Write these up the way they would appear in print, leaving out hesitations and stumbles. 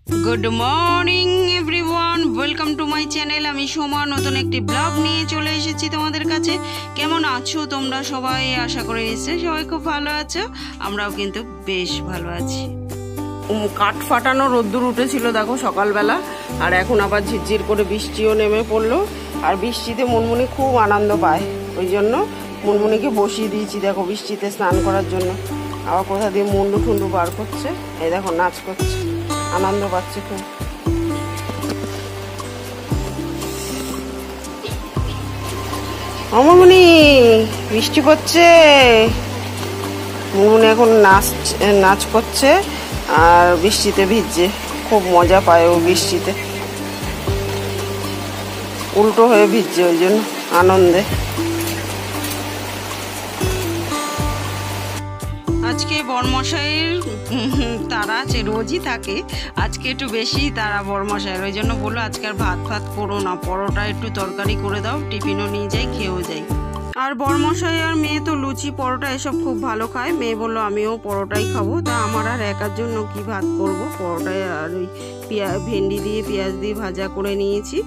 Good morning everyone, welcome to my channel. আমি সোমা নতুন একটি ব্লগ নিয়ে চলে এসেছি তোমাদের কাছে। কেমন আছো তোমরা সবাই? আশা করি নিশ্চয়ই সবাই খুব ভালো আছো। আমরাও কিন্তু বেশ ভালো আছি। কাঠ ফাটানো রোদ্দুর উঠেছিল দেখো সকালবেলা, আর এখন আবার ঝিরঝির করে বৃষ্টিও নেমে পড়লো। আর বৃষ্টিতে মুনমুনি খুব আনন্দ পায়, ওই জন্য মুনমুনিকে বসিয়ে দিয়েছি দেখো বৃষ্টিতে স্নান করার জন্য। আবার কোথা দিয়ে মুন্ডু ঠুন্ডু বার করছে, এই দেখো নাচ করছে, আনন্দ পাচ্ছে খুব। মুনমুনি বৃষ্টি পড়ছে, মুনমুনি এখন নাচ করছে আর বৃষ্টিতে ভিজছে, খুব মজা পায় ও বৃষ্টিতে, উল্টো হয়ে ভিজছে ওই জন্য আনন্দে। আজকে বরমশাইয়ের তারা আছে, রোজই থাকে, আজকে একটু বেশি তারা বরমশাইয়ের, ওই জন্য বললো আজকে আর ভাত ফাত করো না, পরোটা একটু তরকারি করে দাও, টিফিনও নিয়ে যাই, খেয়েও যাই। আর বরমশাই আর মেয়ে তো লুচি পরোটা এসব খুব ভালো খায়, মেয়ে বললো আমিও পরোটাই খাবো। তা আমার আর একার জন্য কি ভাত করব, পরোটায় আর ওই ভেন্ডি দিয়ে পেঁয়াজ দিয়ে ভাজা করে নিয়েছি।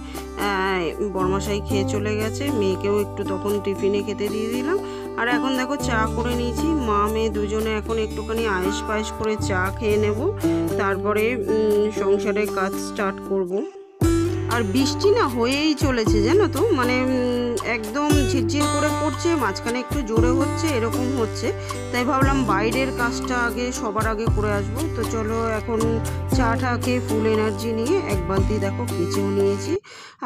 বরমশাই খেয়ে চলে গেছে, মেয়েকেও একটু তখন টিফিনে খেতে দিয়ে দিলাম। আর এখন দেখো চা করে নিয়েছি, মা মেয়ে দুজনে এখন একটুখানি আয়েস পায়েস করে চা খেয়ে নেব, তারপরে সংসারের কাজ স্টার্ট করব। আর বৃষ্টি না হয়েই চলেছে জানো তো, মানে একদম ঝিরঝির করে পড়ছে, মাঝখানে একটু জোরে হচ্ছে, এরকম হচ্ছে। তাই ভাবলাম বাইরের কাজটা আগে সবার আগে করে আসবো। তো চলো এখন চাটা খেয়ে ফুল এনার্জি নিয়ে এক বালতি দেখো কেচেও নিয়েছি,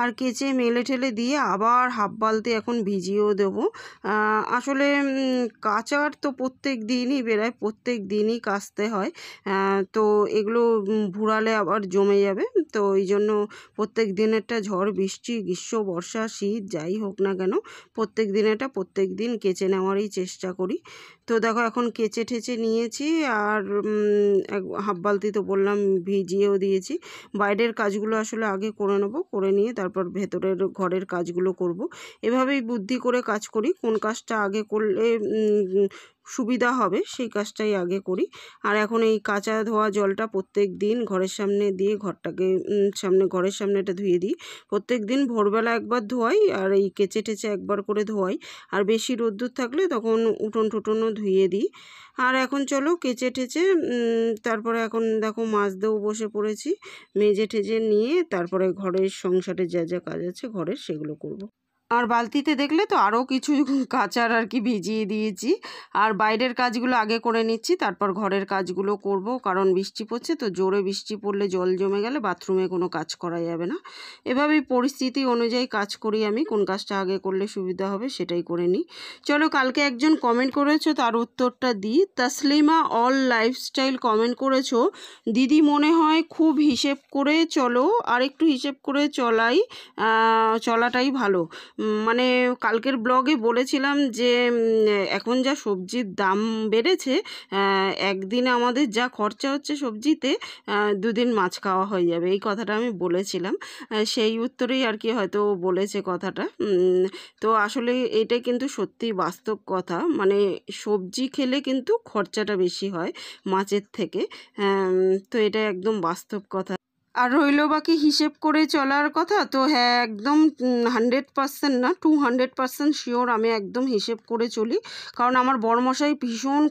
আর কেচে মেলে ঠেলে দিয়ে আবার হাফ বালতি এখন ভিজিয়েও দেবো। আসলে কাচার তো প্রত্যেক দিনই বেরোয়, প্রত্যেক দিনই কাচতে হয়, তো এগুলো ভুড়ালে আবার জমে যাবে, তো এই জন্য প্রত্যেক দিনেরটা ঝড় বৃষ্টি গ্রীষ্ম বর্ষা শীত যাই হোক না কেন প্রত্যেক দিনেরটা প্রত্যেক দিন কেচে নেওয়ারই চেষ্টা করি। তো দেখো এখন কেচে ঠেচে নিয়েছি, আর হাফ বালতি তো বললাম ভিজিয়েও দিয়েছি। বাইরের কাজগুলো আসলে আগে করে নেবো, করে নিয়ে তারপর ভেতরের ঘরের কাজগুলো করব। এভাবেই বুদ্ধি করে কাজ করি, কোন কাজটা আগে করলে সুবিধা হবে সেই কাজটাই আগে করি। আর এখন এই কাঁচা ধোয়া জলটা প্রত্যেক দিন ঘরের সামনে দিয়ে ঘরটাকে ঘরের সামনে এটা ধুয়ে দিই, প্রত্যেক দিন ভোরবেলা একবার ধোয়াই, আর এই কেচে টেচে একবার করে ধোয়াই। আর বেশি রোদ্দুর থাকলে তখন উঠোন টুটনও ধুয়ে দিই। আর এখন চলো কেচে টেচে তারপরে এখন দেখো মাজতেও বসে পড়েছি, মেজে টেজে নিয়ে তারপরে ঘরের সংসারে যা যা কাজ আছে ঘরের সেগুলো করব। আর বালতিতে দেখলে তো আরও কিছু কাচার আর কি ভিজিয়ে দিয়েছি। আর বাইরের কাজগুলো আগে করে নিচ্ছি, তারপর ঘরের কাজগুলো করব, কারণ বৃষ্টি পড়ছে তো, জোরে বৃষ্টি পড়লে জল জমে গেলে বাথরুমে কোনো কাজ করা যাবে না। এভাবেই পরিস্থিতি অনুযায়ী কাজ করি আমি, কোন কাজটা আগে করলে সুবিধা হবে সেটাই করে নিই। চলো কালকে একজন কমেন্ট করেছো, তার উত্তরটা দিই। তাসলিমা অল লাইফস্টাইল কমেন্ট করেছো, দিদি মনে হয় খুব হিসেব করে চলো, আর একটু হিসেব করে চলাটাই ভালো। মানে কালকের ব্লগে বলেছিলাম যে এখন যা সবজির দাম বেড়েছে, একদিনে আমাদের যা খরচা হচ্ছে সবজিতে, দুদিন মাছ খাওয়া হয়ে যাবে, এই কথাটা আমি বলেছিলাম। সেই উত্তরেই আর কি হয়তো বলেছে কথাটা। তো আসলে এটা কিন্তু সত্যি বাস্তব কথা, মানে সবজি খেলে কিন্তু খরচাটা বেশি হয় মাছের থেকে, তো এটা একদম বাস্তব কথা। আর রইল বাকি হিসেব করে চলার কথা, তো হ্যাঁ একদম 100% না 200% শিওর আমি একদম হিসেব করে চলি, কারণ আমার বড়মশাই ভীষণ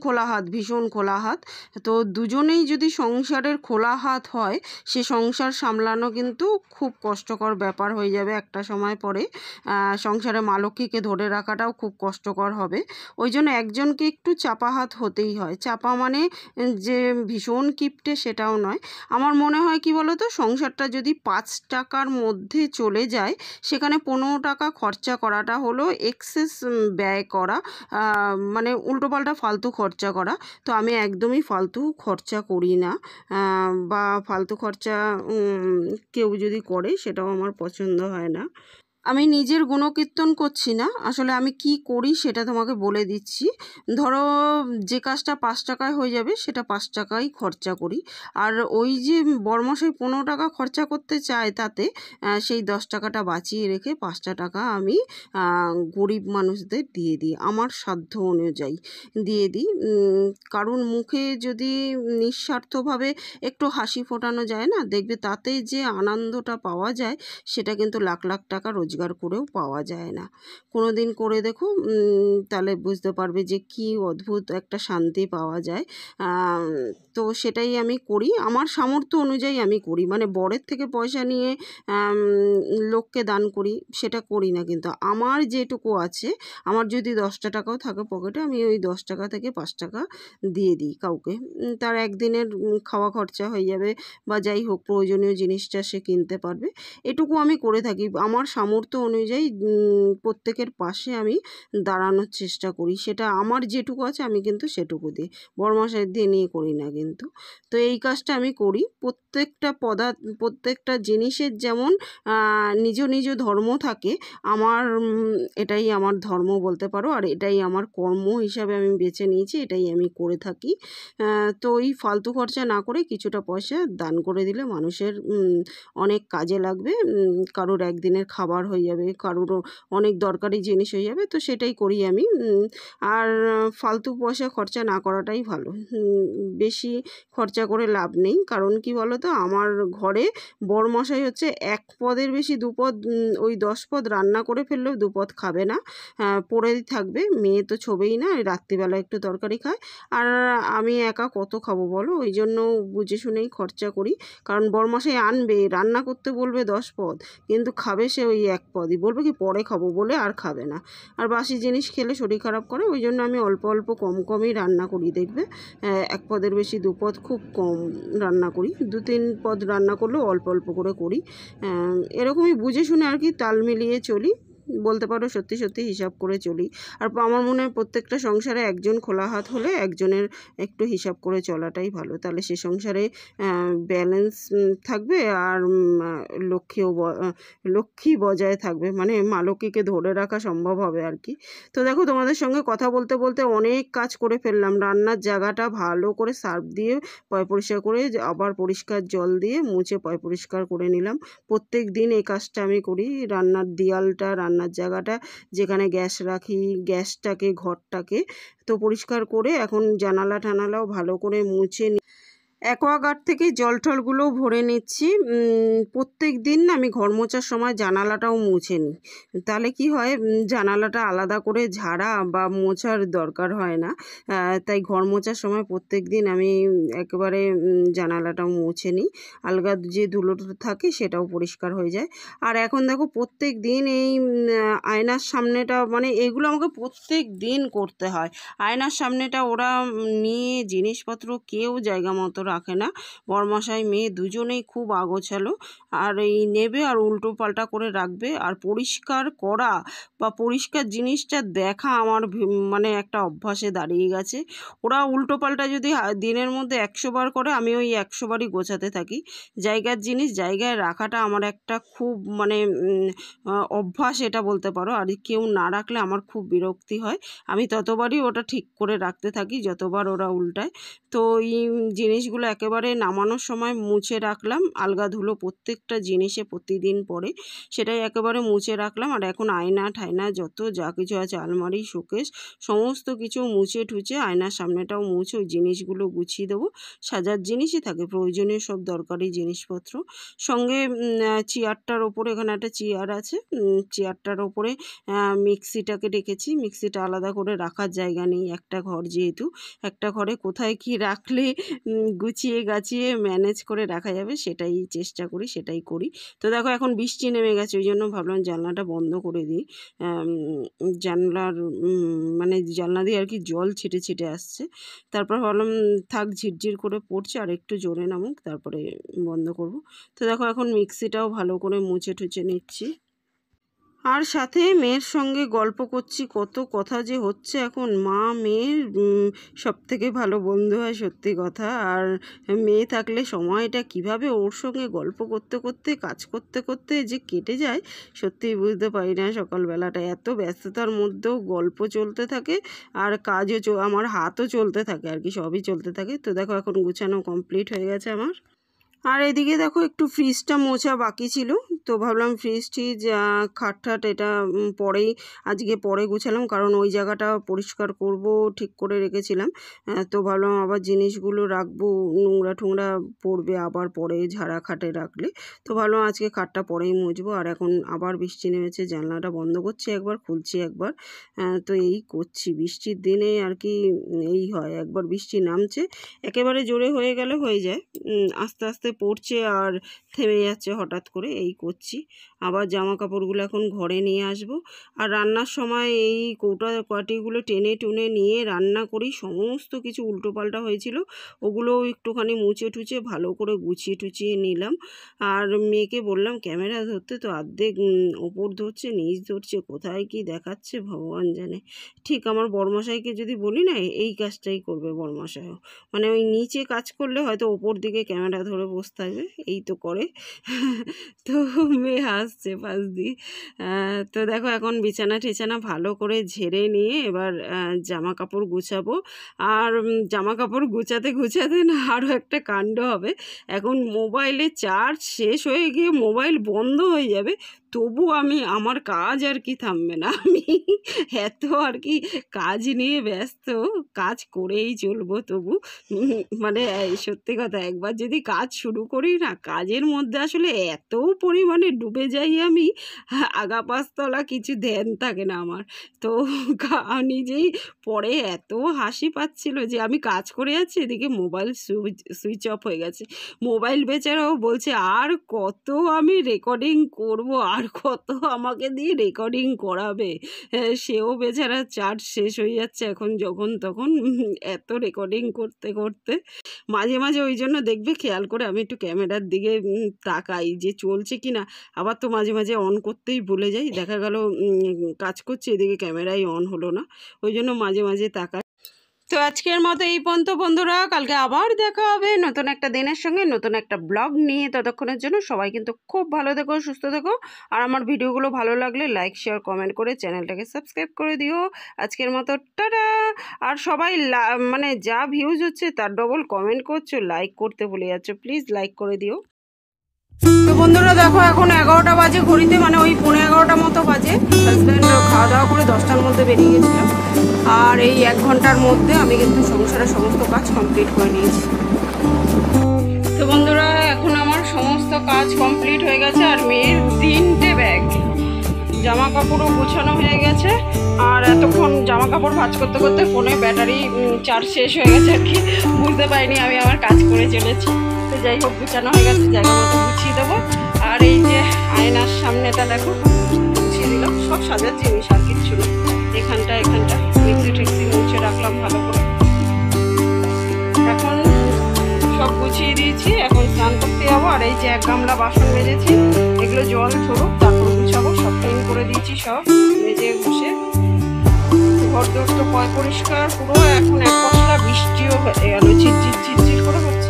খোলা হাত, তো দুজনেই যদি সংসারের খোলা হাত হয় সে সংসার সামলানো কিন্তু খুব কষ্টকর ব্যাপার হয়ে যাবে একটা সময় পরে, সংসারে মা লক্ষ্মীকে ধরে রাখাটাও খুব কষ্টকর হবে। ওই জন্য একজনকে একটু চাপা হাত হতেই হয়, চাপা মানে যে ভীষণ কিপটে সেটাও নয়। আমার মনে হয় কি বলো তো, সংসারটা যদি 5 টাকার মধ্যে চলে যায়, সেখানে 15 টাকা খরচা করাটা হলো এক্সেস ব্যয় করা, মানে উল্টোপাল্টা ফালতু খরচা করা। তো আমি একদমই ফালতু খরচা করি না, বা ফালতু খরচা কেউ যদি করে সেটাও আমার পছন্দ হয় না। আমি নিজের গুণকীর্তন করছি না, আসলে আমি কি করি সেটা তোমাকে বলে দিচ্ছি। ধরো যে কাজটা 5 টাকায় হয়ে যাবে সেটা 5 টাকাই খরচা করি। আর ওই যে বড়মশাই 15 টাকা খরচা করতে চায় তাতে সেই 10 টাকাটা বাঁচিয়ে রেখে 5টা টাকা আমি গরিব মানুষদের দিয়ে দিই, আমার সাধ্য অনুযায়ী দিয়ে দিই। কারণ মুখে যদি নিঃস্বার্থভাবে একটু হাসি ফোটানো যায় না, দেখবে তাতে যে আনন্দটা পাওয়া যায় সেটা কিন্তু লাখ লাখ টাকা রোজগার করেও পাওয়া যায় না। কোনো দিন করে দেখো, তাহলে বুঝতে পারবে যে কি অদ্ভুত একটা শান্তি পাওয়া যায়। তো সেটাই আমি করি, আমার সামর্থ্য অনুযায়ী আমি করি, মানে বরের থেকে পয়সা নিয়ে লোককে দান করি সেটা করি না। কিন্তু আমার যেটুকু আছে, আমার যদি 10টা টাকাও থাকে পকেটে, আমি ওই 10 টাকা থেকে 5 টাকা দিয়ে দিই কাউকে। তার একদিনের খাওয়া খরচা হয়ে যাবে, বা যাই হোক প্রয়োজনীয় জিনিসটা সে কিনতে পারবে, এটুকু আমি করে থাকি। আমার সামর্থ্য অনুযায়ী প্রত্যেকের পাশে আমি দাঁড়ানোর চেষ্টা করি, সেটা আমার যেটুকু আছে আমি কিন্তু সেটুকু দিই, বড়মশাই দিয়ে নিয়ে করি না কিন্তু। তো এই কাজটা আমি করি। প্রত্যেকটা জিনিসের যেমন নিজ নিজ ধর্ম থাকে, আমার এটাই আমার ধর্ম বলতে পারো, আর এটাই আমার কর্ম হিসাবে আমি বেছে নিয়েছি, এটাই আমি করে থাকি। তো এই ফালতু খরচা না করে কিছুটা পয়সা দান করে দিলে মানুষের অনেক কাজে লাগবে। কারোর একদিনের খাবার হয়ে যাবে, কারোরও অনেক দরকারি জিনিস হয়ে যাবে, তো সেটাই করি আমি। আর ফালতু পয়সা খরচা না করাটাই ভালো, বেশি খরচা করে লাভ নেই। কারণ কি বলো তো, আমার ঘরে বড়মশাই হচ্ছে 1 পদের বেশি 2 পদ, ওই 10 পদ রান্না করে ফেললেও 2 পদ খাবে না, পড়েই থাকবে। মেয়ে তো ছোবেই না, রাত্রিবেলা একটু তরকারি খায়, আর আমি একা কত খাবো বলো, ওই জন্য বুঝে শুনেই খরচা করি। কারণ বড়মশাই আনবে, রান্না করতে বলবে 10 পদ, কিন্তু খাবে সে ওই 1 পদই, বলবে কি পরে খাবো বলে, আর খাবে না। আর বাসি জিনিস খেলে শরীর খারাপ করে, ওই জন্য আমি অল্প অল্প কমই রান্না করি। দেখবে 1 পদের বেশি 2 পদ খুব কম রান্না করি, 2-3 পদ রান্না করলেও অল্প অল্প করে করি। এরকমই বুঝে শুনে আর কি তাল মিলিয়ে চলি, বলতে পারো সত্যি সত্যি হিসাব করে চলি। আর আমার মনে হয় প্রত্যেকটা সংসারে একজন খোলা হাত হলে একজনের একটু হিসাব করে চলাটাই ভালো, তাহলে সে সংসারে ব্যালেন্স থাকবে, আর লক্ষ্মী বজায় থাকবে, মানে মা লক্ষ্মীকে ধরে রাখা সম্ভব হবে আর কি। তো দেখো, তোমাদের সঙ্গে কথা বলতে বলতে অনেক কাজ করে ফেললাম। রান্নার জায়গাটা ভালো করে সার্ফ দিয়ে পয় পরিষ্কার করে, আবার পরিষ্কার জল দিয়ে মুছে পয় পরিষ্কার করে নিলাম। প্রত্যেক দিন এই কাজটা আমি করি। রান্নার দেয়ালটা, রান্নার জায়গাটা, যেখানে গ্যাস রাখি, গ্যাসটাকে, ঘরটাকে তো পরিষ্কার করে, এখন জানালা টানালাও ভালো করে মুছে অ্যাকোয়াগার্ড থেকে জল টলগুলোও ভরে নিচ্ছি। প্রত্যেক দিন আমি ঘর মোছার সময় জানালাটাও মুছে নিই, তাহলে কি হয়, জানালাটা আলাদা করে ঝাড়া বা মোছার দরকার হয় না। তাই ঘর মোছার সময় প্রত্যেক দিন আমি একেবারে জানালাটাও মুছে নিই, আলগা যে ধুলোটা থাকে সেটাও পরিষ্কার হয়ে যায়। আর এখন দেখো প্রত্যেক দিন এই আয়নার সামনেটা, মানে এগুলো আমাকে প্রত্যেক দিন করতে হয়। আয়নার সামনেটা ওরা নিয়ে জিনিসপত্র কেউ জায়গা মতো রাখে না, বড়মশাই মেয়ে দুজনেই খুব আগোছালো, আর এই নেবে আর উল্টো পাল্টা করে রাখবে। আর পরিষ্কার করা বা পরিষ্কার জিনিসটা দেখা আমার মানে একটা অভ্যাসে দাঁড়িয়ে গেছে। ওরা উল্টো পাল্টা যদি দিনের মধ্যে 100 বার করে, আমি ওই 100 বারই গোছাতে থাকি। জায়গার জিনিস জায়গায় রাখাটা আমার একটা খুব মানে অভ্যাস এটা বলতে পারো। আর কেউ না রাখলে আমার খুব বিরক্তি হয়, আমি ততবারই ওটা ঠিক করে রাখতে থাকি যতবার ওরা উল্টায়। তো এই জিনিসগুলো একেবারে নামানোর সময় মুছে রাখলাম, আলগা ধুলো প্রত্যেকটা জিনিসে প্রতিদিন পরে সেটাই একেবারে মুছে রাখলাম। আর এখন আয়না ঠায়না যত যা কিছু আছে, আলমারি, শোকেস, সমস্ত কিছু মুছে ঠুচে আয়নার সামনেটাও মুছে ওই জিনিসগুলো গুছিয়ে দেবো। সাজার জিনিসই থাকে, প্রয়োজনীয় সব দরকারি জিনিসপত্র। সঙ্গে চেয়ারটার ওপরে, এখানে একটা চেয়ার আছে, চেয়ারটার ওপরে মিক্সিটাকে রেখেছি। মিক্সিটা আলাদা করে রাখার জায়গা নেই, একটা ঘর যেহেতু, একটা ঘরে কোথায় কি রাখলে গুছিয়ে গাছিয়ে ম্যানেজ করে রাখা যাবে সেটাই চেষ্টা করি, সেটাই করি। তো দেখো এখন বৃষ্টি নেমে গেছে, ওই জন্য ভাবলাম জানলাটা বন্ধ করে দিই। জানলার মানে জানলা দিয়ে আর কি জল ছিটে ছিটে আসছে। তারপর ভাবলাম থাক, ঝিরঝির করে পড়ছে, আর একটু জোরে নামুক তারপরে বন্ধ করব। তো দেখো এখন মিক্সিটাও ভালো করে মুছে ঠুচে নিচ্ছি। আর সাথে মেয়ের সঙ্গে গল্প করছি, কত কথা যে হচ্ছে এখন। মা মেয়ের সব থেকে ভালো বন্ধু হয়, সত্যি কথা। আর মেয়ে থাকলে সময়টা কিভাবে ওর সঙ্গে গল্প করতে করতে কাজ করতে করতে যে কেটে যায় সত্যিই বুঝতে পারি না। সকালবেলাটা এত ব্যস্ততার মধ্যেও গল্প চলতে থাকে আর কাজও আমার হাতও চলতে থাকে আর কি, সবই চলতে থাকে। তো দেখো এখন গুছানো কমপ্লিট হয়ে গেছে আমার। আর এদিকে দেখো একটু ফ্রিজটা মোছা বাকি ছিল, তো ভাবলাম ফ্রিজ খাট ঠাট এটা পরে গুছালাম, কারণ ওই জায়গাটা পরিষ্কার করব ঠিক করে রেখেছিলাম। তো ভাবলাম আবার জিনিসগুলো রাখবো, নোংরা ঠোংরা পড়বে আবার পরে ঝাড়া খাটে রাখলে। তো ভাবলাম আজকে খাটটা পরেই মুছবো। আর এখন আবার বৃষ্টি নেমেছে, জানলাটা বন্ধ করছি একবার, খুলছি একবার। তো এই করছি, বৃষ্টির দিনে আর কি এই হয়, একবার বৃষ্টি নামছে একেবারে জোরে হয়ে গেলে হয়ে যায়, আস্তে আস্তে পড়ছে আর থেমে যাচ্ছে হঠাৎ করে, এই করছি। আবার জামা কাপড়গুলো এখন ঘরে নিয়ে আসব। আর রান্নার সময় এই কৌটা কাটিগুলো টেনে টুনে নিয়ে রান্না করি, সমস্ত কিছু উল্টোপাল্টা হয়েছিল ওগুলোও একটুখানি মুছে টুচে ভালো করে গুছিয়ে টুচিয়ে নিলাম। আর মেয়েকে বললাম ক্যামেরা ধরতে, তো অর্ধেক ওপর ধরছে নিচ ধরছে, কোথায় কি দেখাচ্ছে ভগবান জানে। ঠিক আমার বড়মশাইকে যদি বলি না এই কাজটাই করবে বড়মশাইও, মানে ওই নিচে কাজ করলে হয়তো ওপর দিকে ক্যামেরা ধরে বসে থাকবে, এই তো করে। তো মেয়ে হাসছে পাশ দিয়ে। তো দেখো এখন বিছানা টিছানা ভালো করে ঝেড়ে নিয়ে এবার জামা কাপড় গুছাবো। আর জামা কাপড় গুছাতে গুছাতে না আরও একটা কাণ্ড হবে। এখন মোবাইলে চার্জ শেষ হয়ে গিয়ে মোবাইল বন্ধ হয়ে যাবে, তবু আমার কাজ আর কি থামবে না। আমি এত আর কি কাজ নিয়ে ব্যস্ত, কাজ করেই চলবো তবু। মানে সত্যি কথা, একবার যদি কাজ শুরু করি না, কাজের মধ্যে আসলে এত পরিমাণে ডুবে যাই আমি, আগা পাঁচতলা কিছু ধ্যান থাকে না আমার। তো নিজেই পরে এত হাসি পাচ্ছিল যে আমি কাজ করে যাচ্ছি, এদিকে মোবাইল সুইচ অফ হয়ে গেছে। মোবাইল বেচারাও বলছে আর কত আমি রেকর্ডিং করব, আর কত আমাকে দিয়ে রেকর্ডিং করাবে। সেও বেচারা চার্জ শেষ হয়ে যাচ্ছে এখন যখন তখন, এত রেকর্ডিং করতে করতে। মাঝে মাঝে ওই জন্য দেখবে খেয়াল করে আমি একটু ক্যামেরার দিকে তাকাই যে চলছে কি না। আবার তো মাঝে মাঝে অন করতেই ভুলে যাই, দেখা গেল কাজ করছে এদিকে ক্যামেরাই অন হলো না, ওই জন্য মাঝে মাঝে তাকাই। তো আজকের মতো এই পর্যন্ত বন্ধুরা, কালকে আবার দেখা হবে নতুন একটা দিনের সঙ্গে, নতুন একটা ব্লগ নিয়ে। ততক্ষণের জন্য সবাই কিন্তু খুব ভালো থেকো, সুস্থ থেকো। আর আমার ভিডিওগুলো ভালো লাগলে লাইক শেয়ার কমেন্ট করে চ্যানেলটাকে সাবস্ক্রাইব করে দিও। আজকের মতো টাটা। আর সবাই মানে যা ভিউজ হচ্ছে তার ডবল কমেন্ট করছো, লাইক করতে ভুলে যাচ্ছ, প্লিজ লাইক করে দিও। তো বন্ধুরা দেখো এখন 11টা বাজে ঘড়িতে, মানে ওই 11:15 মতো বাজে। হাজব্যান্ড খাওয়া দাওয়া করে 10টার মধ্যে বেরিয়ে গেছিল, আর এই 1 ঘন্টার মধ্যে আমি কিন্তু সংসারের সমস্ত কাজ কমপ্লিট করে নিয়েছি। তো বন্ধুরা এখন আমার সমস্ত কাজ কমপ্লিট হয়ে গেছে, আর মেয়ের 3টে ব্যাগ, জামা কাপড়ও গোছানো হয়ে গেছে। আর এতক্ষণ জামা কাপড় ভাঁজ করতে করতে ফোনে ব্যাটারি চার্জ শেষ হয়ে গেছে আর কি, বুঝতে পারিনি আমি আমার কাজ করে চলেছি। তো যাই হোক গুছানো হয়ে গেছে, জায়গা মতো গুছিয়ে দেবো। আর এই যে আয়নার সামনেটা দেখো গুছিয়ে দিলাম, সব সাজার জিনিস আর কিচ্ছু না। এখানটা মিক্সি টিক্সি মুছে রাখলাম ভালো করে। এখন সব গুছিয়ে দিয়েছি, এখন স্নান করতে যাবো। আর এই যে 1 গামলা বাসন মেজেছি, এগুলো জল ঝরুক তারপর গুছাবো। সব ক্লিন করে দিয়েছি, সব মেজে ঘষে। ঘর দোর তো পরিষ্কার পুরো। এখন 1 পশলা বৃষ্টিও হয়ে গেল, ঝিরঝির করে হচ্ছে।